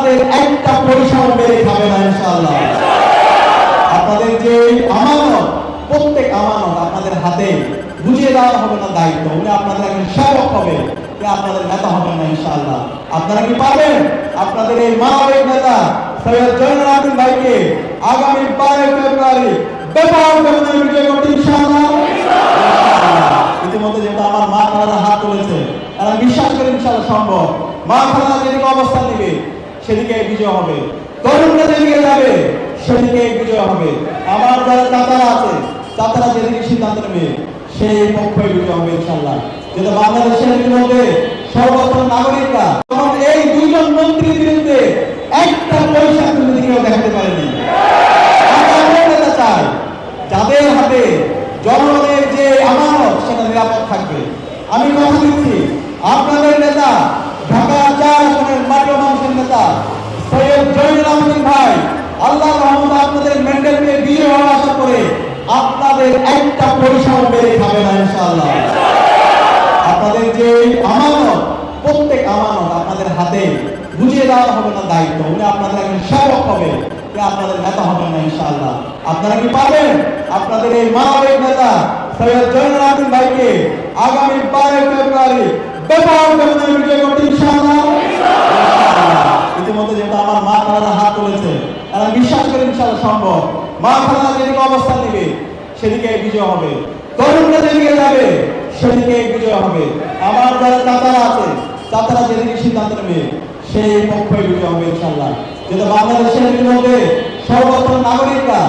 আপনাদের একটা পয়সাও মেরে খাবে না ইনশাআল্লাহ। আপনাদের যে আমানত, প্রত্যেক আমানত আপনাদের হাতে বুঝিয়ে দেওয়া হবে না দায়িত্ব, উনি আপনাদের একজন সেবক হবে, আপনাদের নেতা হবেন না ইনশাআল্লাহ। আপনারা কি পারবেন আপনাদের এই মানবিক নেতা সৈয়দ জয়নুল আবেদিন ভাইকে আগামী 12 ফেব্রুয়ারি ব্যাপক ব্যবধানে বিজয় করতে ইনশাআল্লাহ? ইতিমধ্যে যেটা আমার মা খালারা হাত তুলেছে, তারা বিশ্বাস করে ইনশাআল্লাহ সম্ভব। মা খালারা যেদিকে অবস্থান নেবে সেদিকে বিজয় হবে, তরুণরা যেদিকে যাবে সেদিকে বিজয় হবে। আমার যারা চাচারা আছে, চাচারা যেদিকে সিদ্ধান্ত নেবে সেই পক্ষে বিজয় হবে ইনশাআল্লাহ। যেটা বাংলাদেশের মধ্যে সর্বস্তর নাগরিকরা তখন এই দুইজন মন্ত্রীর বিরুদ্ধে একটা পয়সা কিন্তু কেউ দেখাতে পারেনি। আমরা চাই যাদের হাতে জনগণের যে আমানত সেটা নিরাপদ থাকবে। আমি কথা দিচ্ছি, আপনাদের নেতা ঢাকা 4 আসনের মাটি ও মানুষের নেতা সৈয়দ জয়নুল আবেদিন ভাই আল্লাহর রহমতে আপনাদের ম্যান্ডেট পেয়ে বিজয় হওয়ার আশা করে আপনাদের একটা পয়সাও মেরে খাবে না ইনশাআল্লাহ। আপনাদের যে আমানত, প্রত্যেক আমানত আপনাদের হাতে বুঝিয়ে দেওয়া হবে না দায়িত্ব, উনি আপনাদের একজন সেবক হবে, আপনাদের নেতা হবেন না ইনশাআল্লাহ। আপনারা কি পারবেন আপনাদের এই মানবিক নেতা সৈয়দ জয়নুল আবেদিন ভাইকে আগামী 12 ফেব্রুয়ারি ব্যাপক ব্যবধানে বিজয় করতে ইনশাআল্লাহ? ইতিমধ্যে যেটা আমার মা খালারা হাত তুলেছে, তারা বিশ্বাস করে ইনশাআল্লাহ সম্ভব। মা খালারা যেদিকে অবস্থান নেবে সেদিকে বিজয় হবে, তরুণরা যেদিকে যাবে সেদিকে বিজয় হবে। আমার যারা চাচারা আছে, চাচারা যেদিকে সিদ্ধান্ত নেবে সেই পক্ষে বিজয় হবে ইনশাআল্লাহ। যেটা বাংলাদেশের মধ্যে সর্বস্তর নাগরিকরা